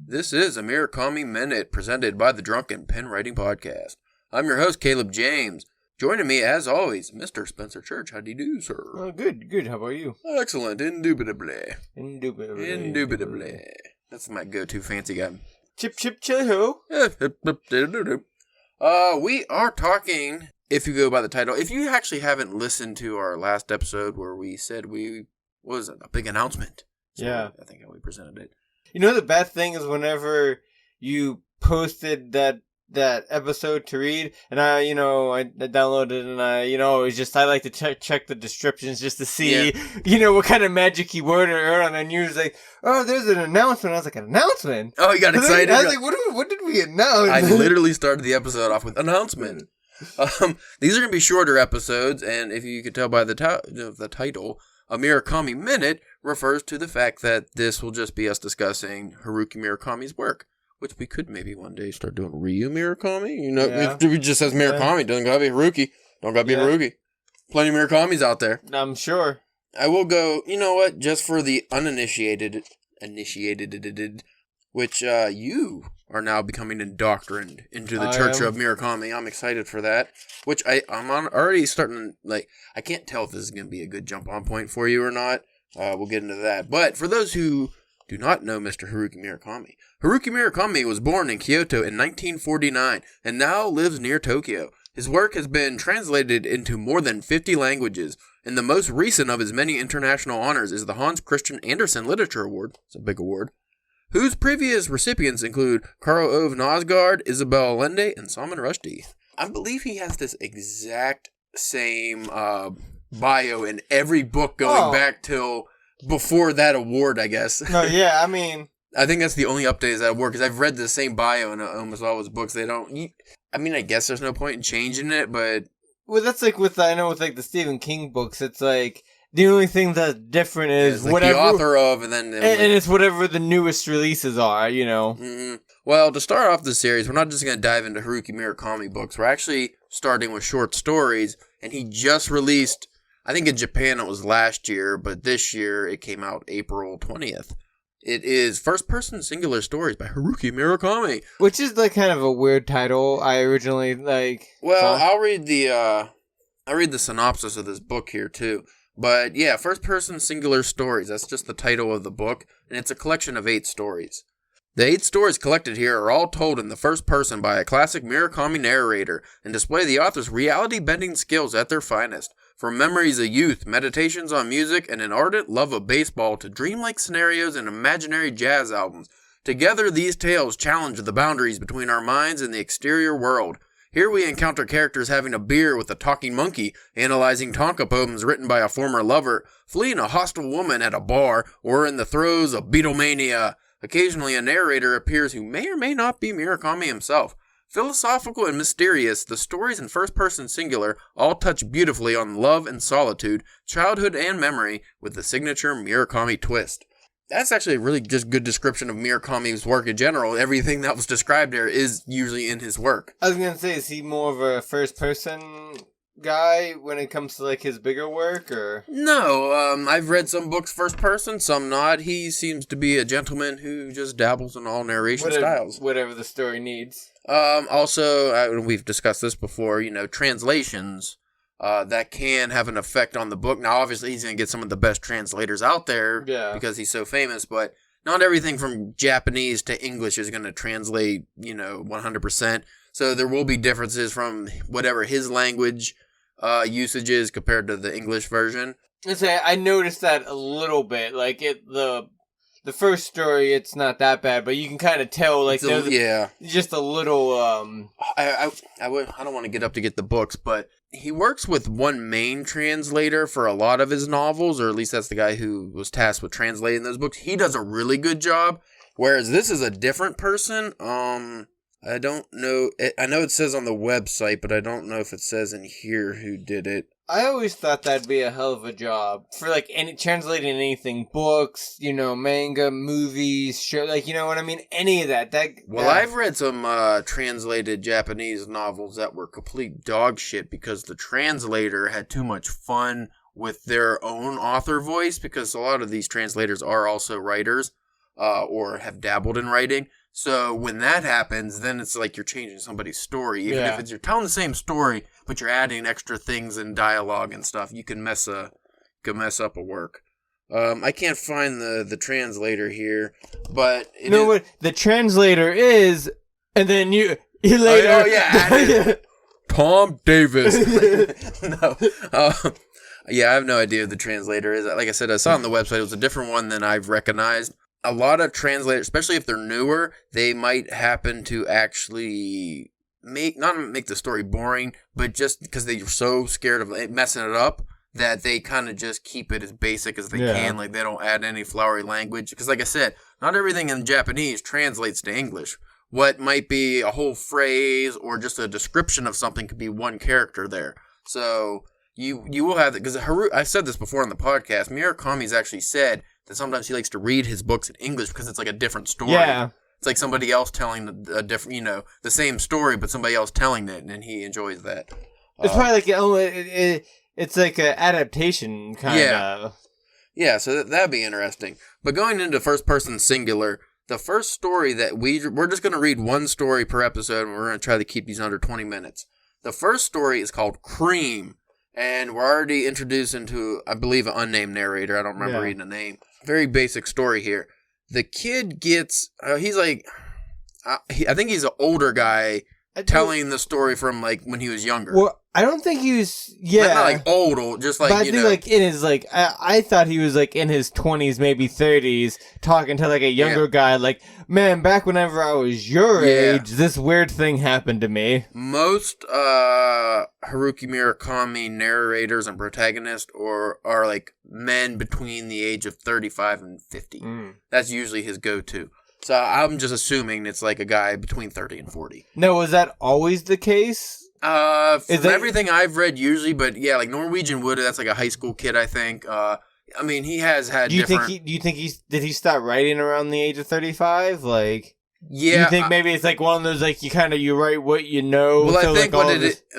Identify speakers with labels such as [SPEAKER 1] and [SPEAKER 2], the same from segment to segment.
[SPEAKER 1] This is a Murakami Minute presented by the Drunken Pen Writing Podcast. I'm your host, Caleb James. Joining me, as always, Mr. Spencer Church. How do you do, sir?
[SPEAKER 2] Oh, good. How about you?
[SPEAKER 1] Excellent. Indubitably.
[SPEAKER 2] Indubitably.
[SPEAKER 1] That's my go-to fancy guy.
[SPEAKER 2] Chip, chili ho.
[SPEAKER 1] We are talking, if you go by the title, if you actually haven't listened to our last episode where we said was a big announcement. So
[SPEAKER 2] yeah.
[SPEAKER 1] I think how we presented it.
[SPEAKER 2] You know the bad thing is whenever you posted that episode to read, and I downloaded and I like to check the descriptions just to see, what kind of magic keyword or on, and you was like, oh, there's an announcement. I was like, an announcement?
[SPEAKER 1] Oh, you got excited.
[SPEAKER 2] I was like, what did we announce?
[SPEAKER 1] I literally started the episode off with announcement. These are going to be shorter episodes, and if you could tell by the title, a Murakami Minute refers to the fact that this will just be us discussing Haruki Murakami's work, which we could maybe one day start doing Ryu Murakami. It just says Murakami. It doesn't gotta be Haruki. Don't gotta be Haruki. Plenty of Murakamis out there.
[SPEAKER 2] I'm sure.
[SPEAKER 1] I will go, you know what, just for the uninitiated, which you are now becoming indoctrined into the Church of Murakami. I'm excited for that, which I'm already starting, I can't tell if this is going to be a good jump-on point for you or not. We'll get into that. But for those who do not know Mr. Haruki Murakami was born in Kyoto in 1949 and now lives near Tokyo. His work has been translated into more than 50 languages, and the most recent of his many international honors is the Hans Christian Andersen Literature Award. It's a big award. Whose previous recipients include Karl Ove Knausgaard, Isabel Allende, and Salman Rushdie. I believe he has this exact same bio in every book going back till before that award, I guess.
[SPEAKER 2] No, yeah, I mean...
[SPEAKER 1] I think that's the only update is that award, because I've read the same bio in almost all his books. They don't... I guess there's no point in changing it, but...
[SPEAKER 2] Well, that's like with the Stephen King books, it's like... The only thing that's different is whatever
[SPEAKER 1] the author of, and then
[SPEAKER 2] and it's whatever the newest releases are,
[SPEAKER 1] Mm-hmm. Well, to start off the series, we're not just going to dive into Haruki Murakami books. We're actually starting with short stories, and he just released, I think in Japan it was last year, but this year it came out April 20th. It is First Person Singular Stories by Haruki Murakami,
[SPEAKER 2] which is kind of a weird title. I originally
[SPEAKER 1] Well, I'll read the synopsis of this book here too. But yeah, First Person Singular Stories, that's just the title of the book, and it's a collection of 8 stories. The 8 stories collected here are all told in the first person by a classic Murakami narrator and display the author's reality-bending skills at their finest. From memories of youth, meditations on music, and an ardent love of baseball to dreamlike scenarios and imaginary jazz albums, together these tales challenge the boundaries between our minds and the exterior world. Here we encounter characters having a beer with a talking monkey, analyzing Tonka poems written by a former lover, fleeing a hostile woman at a bar, or in the throes of Beatlemania. Occasionally a narrator appears who may or may not be Murakami himself. Philosophical and mysterious, the stories in first person singular all touch beautifully on love and solitude, childhood and memory, with the signature Murakami twist. That's actually a really just good description of Murakami's work in general. Everything that was described there is usually in his work.
[SPEAKER 2] I was going to say, is he more of a first-person guy when it comes to his bigger work, or?
[SPEAKER 1] No, I've read some books first-person, some not. He seems to be a gentleman who just dabbles in all narration styles.
[SPEAKER 2] Whatever the story needs.
[SPEAKER 1] Also, we've discussed this before, translations. That can have an effect on the book. Now, obviously, he's going to get some of the best translators out there because he's so famous, but not everything from Japanese to English is going to translate, 100%. So there will be differences from whatever his language usage is compared to the English version.
[SPEAKER 2] I noticed that a little bit. The first story, it's not that bad, but you can kind of tell, just a little,
[SPEAKER 1] I don't want to get up to get the books, but he works with one main translator for a lot of his novels, or at least that's the guy who was tasked with translating those books. He does a really good job, whereas this is a different person. I don't know. I know it says on the website, but I don't know if it says in here who did it.
[SPEAKER 2] I always thought that'd be a hell of a job for translating anything, books, manga, movies, show, you know what I mean? Any of that.
[SPEAKER 1] I've read some translated Japanese novels that were complete dog shit because the translator had too much fun with their own author voice, because a lot of these translators are also writers or have dabbled in writing. So when that happens, then it's like you're changing somebody's story. Even if you're telling the same story, but you're adding extra things and dialogue and stuff, you can mess up a work. I can't find the translator here, but
[SPEAKER 2] what the translator is, and then you later.
[SPEAKER 1] Tom Davis. No. Yeah, I have no idea who the translator is. Like I said, I saw on the website, it was a different one than I've recognized. A lot of translators, especially if they're newer, they might happen to actually not make the story boring, but just because they're so scared of messing it up, that they kind of just keep it as basic as they can. Like, they don't add any flowery language. Because, like I said, not everything in Japanese translates to English. What might be a whole phrase or just a description of something could be one character there. So you will have that. Because I said this before on the podcast, Murakami's actually said that sometimes he likes to read his books in English because it's like a different story. Yeah. It's like somebody else telling a different, the same story, but somebody else telling it, and he enjoys that.
[SPEAKER 2] It's probably like it's like an adaptation kind of.
[SPEAKER 1] Yeah, so that'd be interesting. But going into first person singular, the first story that we're just going to read one story per episode, and we're going to try to keep these under 20 minutes. The first story is called Cream, and we're already introduced into, I believe, an unnamed narrator. I don't remember reading a name. Very basic story here. The kid gets, he's like, I think he's an older guy telling the story from like when he was younger.
[SPEAKER 2] Well, I don't think he was, not
[SPEAKER 1] like old, just like,
[SPEAKER 2] but I think like in his, like, I thought he was like in his 20s, maybe 30s, talking to like a younger guy, like, man, back whenever I was your age, this weird thing happened to me.
[SPEAKER 1] Most Haruki Murakami narrators and protagonists are like men between the age of 35 and 50. That's usually his go-to. So I'm just assuming it's like a guy between 30 and 40.
[SPEAKER 2] No, was that always the case?
[SPEAKER 1] From everything I've read, usually, but yeah, like Norwegian Wood, that's like a high school kid, I think. I mean, he has had different...
[SPEAKER 2] Do you think did he start writing around the age of 35? Like...
[SPEAKER 1] Yeah.
[SPEAKER 2] Do you think maybe it's like one of those, like, you write what you know?
[SPEAKER 1] Well, I think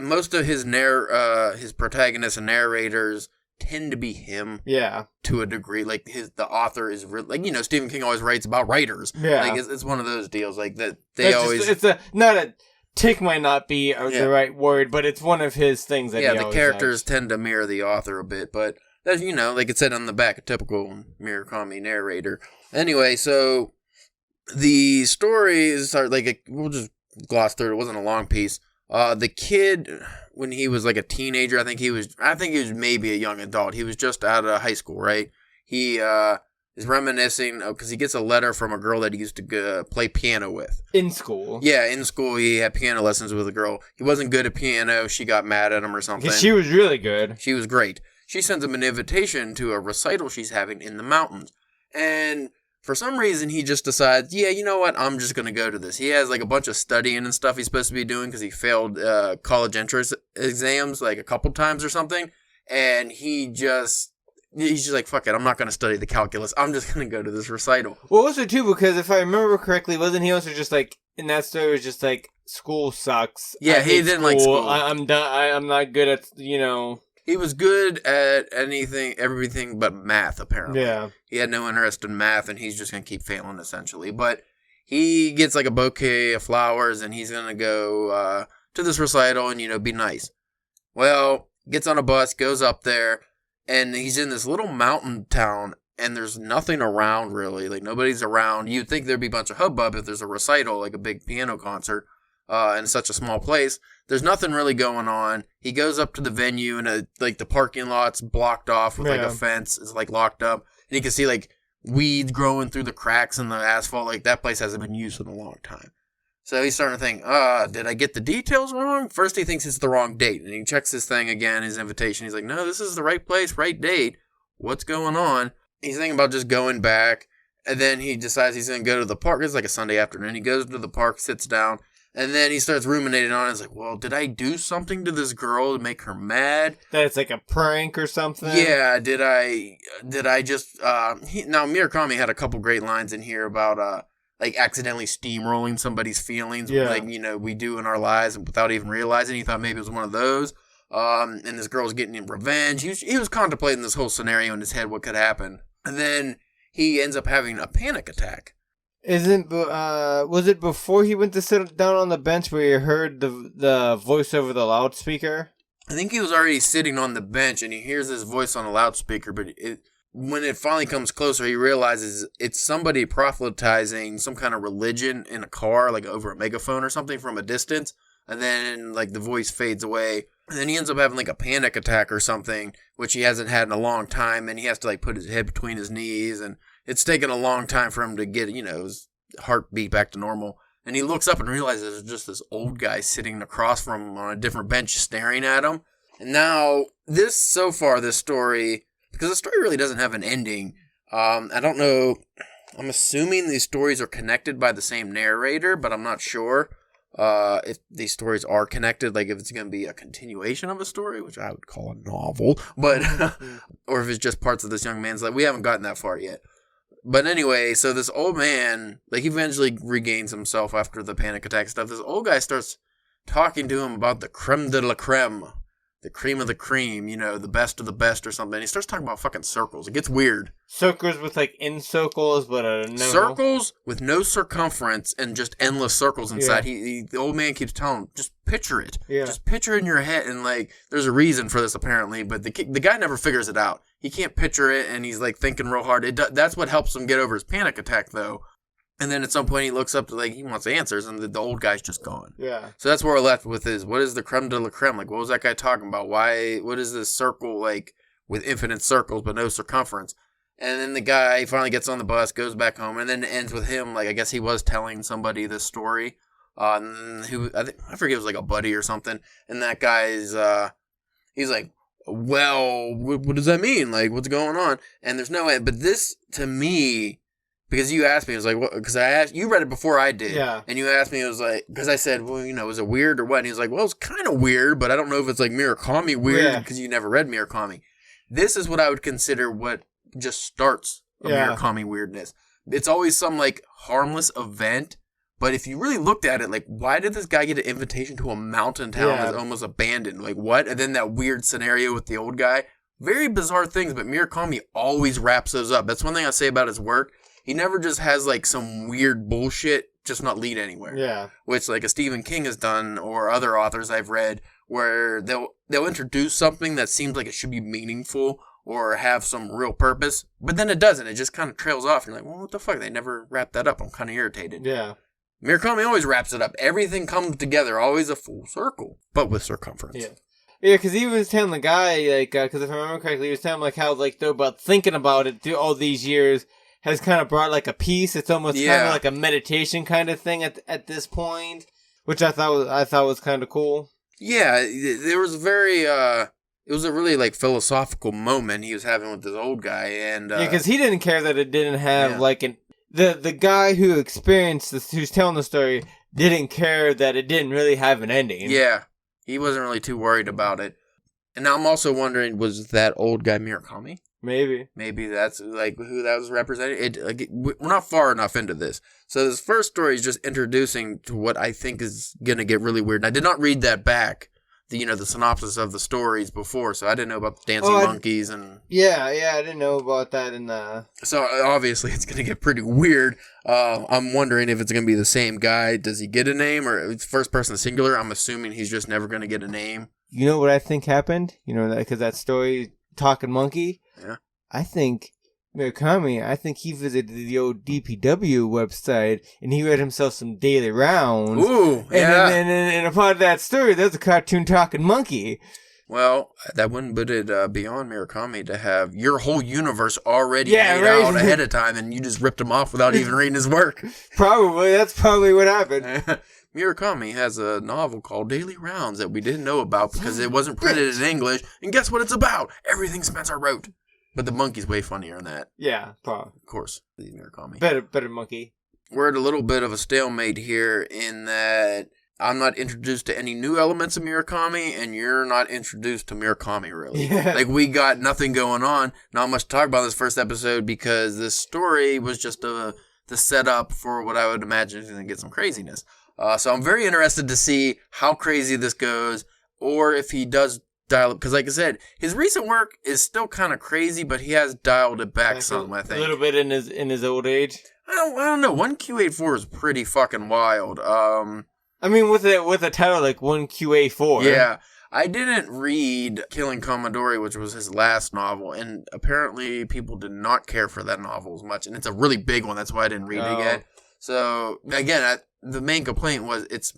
[SPEAKER 1] most of his his protagonists and narrators tend to be him. Yeah. To a degree. Like, the author is really, like, Stephen King always writes about writers. Yeah. Like, it's one of those deals, like, that they always...
[SPEAKER 2] not a... Tick might not be the right word, but it's one of his things that he always
[SPEAKER 1] the characters tend to mirror the author a bit, but that's, like it said on the back, a typical Murakami narrator. Anyway, so the stories are like, we'll just gloss through it. It wasn't a long piece. The kid, when he was like a teenager, I think he was maybe a young adult. He was just out of high school, right? He is reminiscing because he gets a letter from a girl that he used to play piano with.
[SPEAKER 2] In school?
[SPEAKER 1] Yeah, in school he had piano lessons with a girl. He wasn't good at piano. She got mad at him or something.
[SPEAKER 2] She was really good.
[SPEAKER 1] She was great. She sends him an invitation to a recital she's having in the mountains. And for some reason he just decides, yeah, you know what? I'm just going to go to this. He has like a bunch of studying and stuff he's supposed to be doing because he failed college entrance exams like a couple times or something. And he's just like, fuck it, I'm not going to study the calculus. I'm just going to go to this recital.
[SPEAKER 2] Well, also, too, because if I remember correctly, wasn't he also just like, in that story, was just like, school sucks.
[SPEAKER 1] Yeah, he didn't like school.
[SPEAKER 2] I'm done. I'm not good at,
[SPEAKER 1] He was good at everything but math, apparently. Yeah. He had no interest in math, and he's just going to keep failing, essentially. But he gets like a bouquet of flowers, and he's going to go to this recital and, be nice. Well, gets on a bus, goes up there, and he's in this little mountain town, and there's nothing around, really. Like, nobody's around. You'd think there'd be a bunch of hubbub if there's a recital, like a big piano concert, in such a small place. There's nothing really going on. He goes up to the venue, and, the parking lot's blocked off with, a fence. It's, locked up. And you can see, weeds growing through the cracks in the asphalt. Like, that place hasn't been used in a long time. So he's starting to think, did I get the details wrong? First he thinks it's the wrong date, and he checks his thing again, his invitation. He's like, no, this is the right place, right date. What's going on? He's thinking about just going back, and then he decides he's going to go to the park. It's like a Sunday afternoon. He goes to the park, sits down, and then he starts ruminating on it. He's like, well, did I do something to this girl to make her mad?
[SPEAKER 2] That it's like a prank or something?
[SPEAKER 1] Yeah, did I just, now Murakami had a couple great lines in here about, accidentally steamrolling somebody's feelings, we do in our lives without even realizing. He thought maybe it was one of those. And this girl's getting him revenge. He was contemplating this whole scenario in his head, what could happen. And then he ends up having a panic attack.
[SPEAKER 2] Was it before he went to sit down on the bench where he heard the voice over the loudspeaker?
[SPEAKER 1] I think he was already sitting on the bench and he hears his voice on a loudspeaker, but when it finally comes closer, he realizes it's somebody proselytizing some kind of religion in a car, like over a megaphone or something from a distance. And then, like, the voice fades away. And then he ends up having, like, a panic attack or something, which he hasn't had in a long time. And he has to, like, put his head between his knees. And it's taken a long time for him to get, his heartbeat back to normal. And he looks up and realizes there's just this old guy sitting across from him on a different bench staring at him. And now, this story, because the story really doesn't have an ending, I don't know. I'm assuming these stories are connected by the same narrator, but I'm not sure. If these stories are connected, like if it's going to be a continuation of a story, which I would call a novel, but or if it's just parts of this young man's life. We haven't gotten that far yet. But anyway, so this old man, like, he eventually regains himself after the panic attack stuff. This old guy starts talking to him about the creme de la creme, the cream of the cream, the best of the best or something. He starts talking about fucking circles. It gets weird.
[SPEAKER 2] Circles with, like, in circles, but no.
[SPEAKER 1] Circles with no circumference and just endless circles inside. Yeah. The old man keeps telling him, just picture it. Yeah. Just picture it in your head. And, like, there's a reason for this, apparently, but the guy never figures it out. He can't picture it, and he's, like, thinking real hard. That's what helps him get over his panic attack, though. And then at some point he looks up to, like, he wants answers, and the old guy's just gone. Yeah. So that's where we're left with what is the creme de la creme? Like, what was that guy talking about? What is this circle, like, with infinite circles but no circumference? And then the guy finally gets on the bus, goes back home, and then it ends with him, like, I guess he was telling somebody this story. I forget, it was like a buddy or something. And that guy's, he's like, well, what does that mean? Like, what's going on? And there's no way. But this, to me, because you asked me, it was like, what? Because I asked, you read it before I did. Yeah. And you asked me, it was like, because I said, well, is it weird or what? And he was like, well, it's kind of weird, but I don't know if it's like Murakami weird because you never read Murakami. This is what I would consider what just starts a Murakami weirdness. It's always some, like, harmless event, but if you really looked at it, like, why did this guy get an invitation to a mountain town that's almost abandoned? Like, what? And then that weird scenario with the old guy. Very bizarre things, but Murakami always wraps those up. That's one thing I say about his work. He never just has, like, some weird bullshit just not lead anywhere. Yeah. Which, like, a Stephen King has done, or other authors I've read, where they'll introduce something that seems like it should be meaningful or have some real purpose, but then it doesn't. It just kind of trails off. You're like, well, what the fuck? They never wrapped that up. I'm kind of irritated. Yeah. Murakami always wraps it up. Everything comes together, always a full circle, but with circumference. Yeah.
[SPEAKER 2] Yeah, because he was telling the guy, like, because if I remember correctly, he was telling, like, how, like, though, about thinking about it through all these years has kind of brought, like, a peace. It's almost kind of like a meditation kind of thing at this point, which I thought was kind of cool. Yeah,
[SPEAKER 1] there was it was a really, like, philosophical moment he was having with this old guy, and
[SPEAKER 2] because he didn't care that it didn't have like the guy who experienced this, who's telling the story, didn't care that it didn't really have an ending.
[SPEAKER 1] Yeah, he wasn't really too worried about it. And now I'm also wondering, was that old guy Murakami? Maybe that's, like, who that was representing. We're not far enough into this. So this first story is just introducing to what I think is going to get really weird. And I did not read that back, the synopsis of the stories before, so I didn't know about the dancing monkeys and...
[SPEAKER 2] Yeah, I didn't know about that
[SPEAKER 1] So obviously it's going to get pretty weird. I'm wondering if it's going to be the same guy. Does he get a name, or it's first person singular? I'm assuming he's just never going to get a name.
[SPEAKER 2] You know what I think happened? Because that story, Talking Monkey? Yeah. I think Murakami, he visited the old DPW website and he read himself some daily rounds.
[SPEAKER 1] Ooh, yeah.
[SPEAKER 2] And a part of that story, there's a cartoon Talking Monkey.
[SPEAKER 1] Well, that wouldn't put it beyond Murakami to have your whole universe already made out ahead of time and you just ripped him off without even reading his work.
[SPEAKER 2] Probably. That's probably what happened.
[SPEAKER 1] Murakami has a novel called Daily Rounds that we didn't know about because it wasn't printed in English. And guess what it's about? Everything Spencer wrote. But the monkey's way funnier than that.
[SPEAKER 2] Yeah, probably.
[SPEAKER 1] Of course, the Murakami.
[SPEAKER 2] Better monkey.
[SPEAKER 1] We're at a little bit of a stalemate here in that I'm not introduced to any new elements of Murakami, and you're not introduced to Murakami, really. Yeah. Like, we got nothing going on. Not much to talk about in this first episode because this story was just the setup for what I would imagine is going to get some craziness. So I'm very interested to see how crazy this goes, or if he does dial up, because like I said, his recent work is still kind of crazy, but he has dialed it back
[SPEAKER 2] Like
[SPEAKER 1] some, I think.
[SPEAKER 2] A little bit in his old age.
[SPEAKER 1] I don't know. 1Q84 is pretty fucking wild.
[SPEAKER 2] I mean, with a title like 1QA4.
[SPEAKER 1] Yeah. I didn't read Killing Commodore, which was his last novel, and apparently people did not care for that novel as much, and it's a really big one. That's why I didn't read it yet. So, again, the main complaint was it's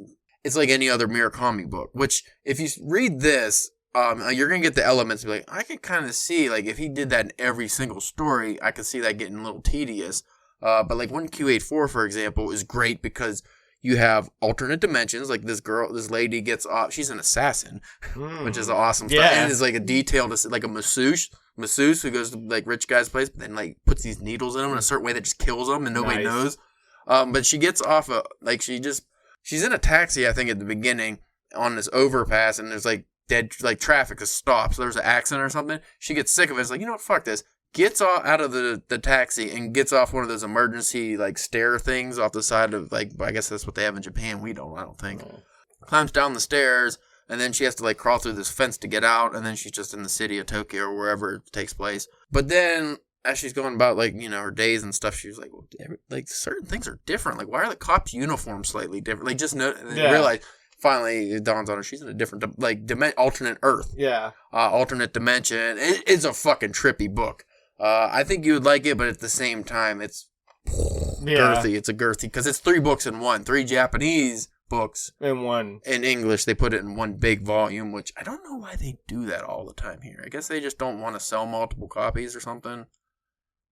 [SPEAKER 1] like any other Murakami book, which, if you read this, you're going to get the elements and be like, I could kind of see, like, if he did that in every single story, I could see that getting a little tedious. But, like, 1Q84, for example, is great because you have alternate dimensions, like this lady gets off, she's an assassin, which is awesome stuff. And it's like a detailed, like a masseuse who goes to like rich guy's place, but then like puts these needles in them in a certain way that just kills them and nobody knows. But she gets off she's in a taxi, I think, at the beginning on this overpass, and there's like dead, like traffic is stopped. So there's an accident or something. She gets sick of it. It's like, you know what, fuck this. Gets out of the taxi and gets off one of those emergency, like, stair things off the side of, like, I guess that's what they have in Japan. I don't think. Climbs down the stairs, and then she has to, like, crawl through this fence to get out, and then she's just in the city of Tokyo or wherever it takes place. But then, as she's going about, like, you know, her days and stuff, she's like, well, like, certain things are different. Like, why are the cops' uniforms slightly different? Like, just know, and then realize, finally, it dawns on her, she's in a different, like, alternate Earth.
[SPEAKER 2] Yeah.
[SPEAKER 1] Alternate dimension. It's a fucking trippy book. I think you would like it, but at the same time, it's girthy. It's a girthy, because it's 3 books in one. 3 Japanese books.
[SPEAKER 2] In one.
[SPEAKER 1] In English, they put it in one big volume, which I don't know why they do that all the time here. I guess they just don't want to sell multiple copies or something.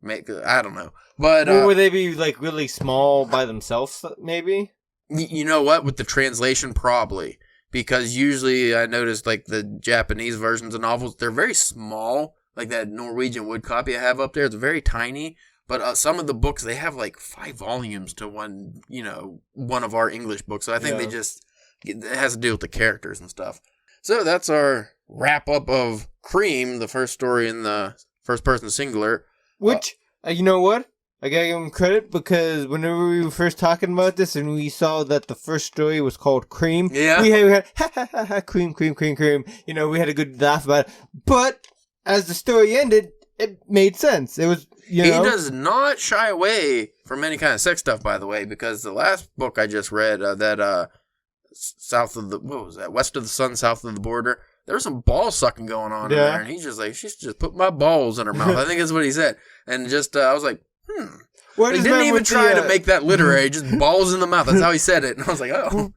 [SPEAKER 1] I don't know. But
[SPEAKER 2] or would they be, like, really small by themselves, maybe?
[SPEAKER 1] You know what? With the translation, probably. Because usually I noticed, like, the Japanese versions of novels, they're very small. Like that Norwegian wood copy I have up there, it's very tiny. But some of the books, they have like 5 volumes to one of our English books. So I think it has to do with the characters and stuff. So that's our wrap up of Cream, the first story in the first person singular.
[SPEAKER 2] Which, you know what? I gotta give him credit, because whenever we were first talking about this and we saw that the first story was called Cream, we had ha ha ha ha, cream. You know, we had a good laugh about it. But as the story ended, it made sense. It was, He
[SPEAKER 1] does not shy away from any kind of sex stuff, by the way, because the last book I just read, south of the, what was that? West of the Sun, South of the Border, there was some ball sucking going on in there, and he's just like, she's just put my balls in her mouth. I think that's what he said. And just, I was like, He didn't even try to make that literary, just balls in the mouth. That's how he said it. And I was like, oh.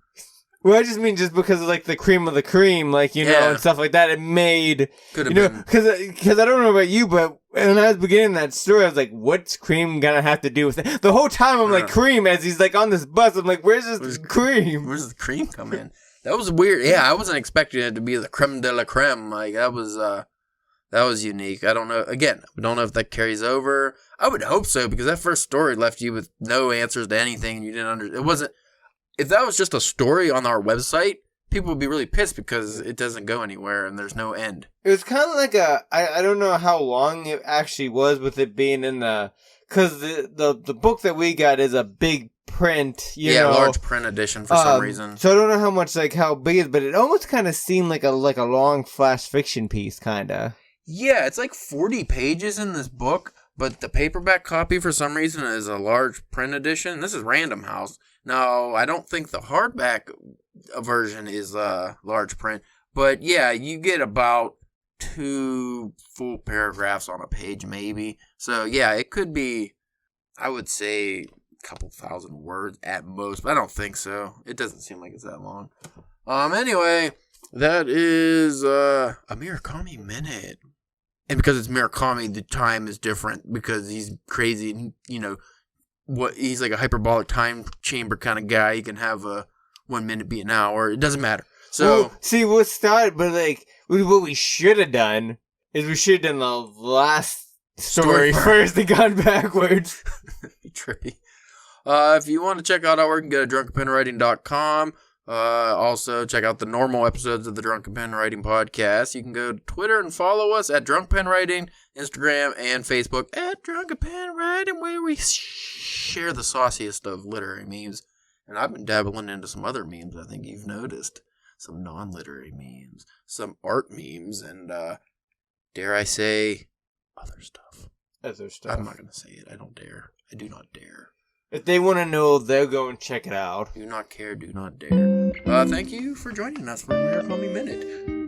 [SPEAKER 2] Well, I just mean just because of, like, the cream of the cream, like, you know, and stuff like that, it made,
[SPEAKER 1] could have been.
[SPEAKER 2] Because I don't know about you, but when I was beginning that story, I was like, what's Cream gonna have to do with it? The whole time I'm like, Cream, as he's, like, on this bus, I'm like, where's this cream?
[SPEAKER 1] Where's the cream come in? That was weird. Yeah, I wasn't expecting it to be the creme de la creme. Like, that was unique. I don't know. Again, we don't know if that carries over. I would hope so, because that first story left you with no answers to anything, and you didn't understand. It wasn't. If that was just a story on our website, people would be really pissed because it doesn't go anywhere and there's no end.
[SPEAKER 2] It was kind of like I don't know how long it actually was with it being in the, because the book that we got is a big print, you know.
[SPEAKER 1] Large print edition for some reason.
[SPEAKER 2] So I don't know how much, like, how big it is, but it almost kind of seemed like a long flash fiction piece, kind of.
[SPEAKER 1] Yeah, it's like 40 pages in this book, but the paperback copy for some reason is a large print edition. This is Random House. Now, I don't think the hardback version is large print, but yeah, you get about 2 full paragraphs on a page, maybe. So yeah, it could be, I would say, a couple thousand words at most, but I don't think so. It doesn't seem like it's that long. Anyway, that is a Murakami minute. And because it's Murakami, the time is different because he's crazy and, you know, he's like a hyperbolic time chamber kind of guy. He can have 1 minute be an hour. It doesn't matter. So,
[SPEAKER 2] well, see, what started, but like, what we should have done is we should have done the last story first and gone backwards.
[SPEAKER 1] Trippy. If you want to check out our work, you can go to drunkenpenwriting.com. Also, check out the normal episodes of the Drunken Pen Writing Podcast. You can go to Twitter and follow us at Drunk Pen Writing, Instagram and Facebook at Drunken Pen Writing, where we share the sauciest of literary memes. And I've been dabbling into some other memes, I think you've noticed. some non-literary memes, some art memes, and, dare I say, other stuff.
[SPEAKER 2] Other stuff.
[SPEAKER 1] I'm not going to say it. I don't dare. I do not dare.
[SPEAKER 2] If they want to know, they'll go and check it out.
[SPEAKER 1] Do not care, do not dare. Thank you for joining us for Murakami Minute.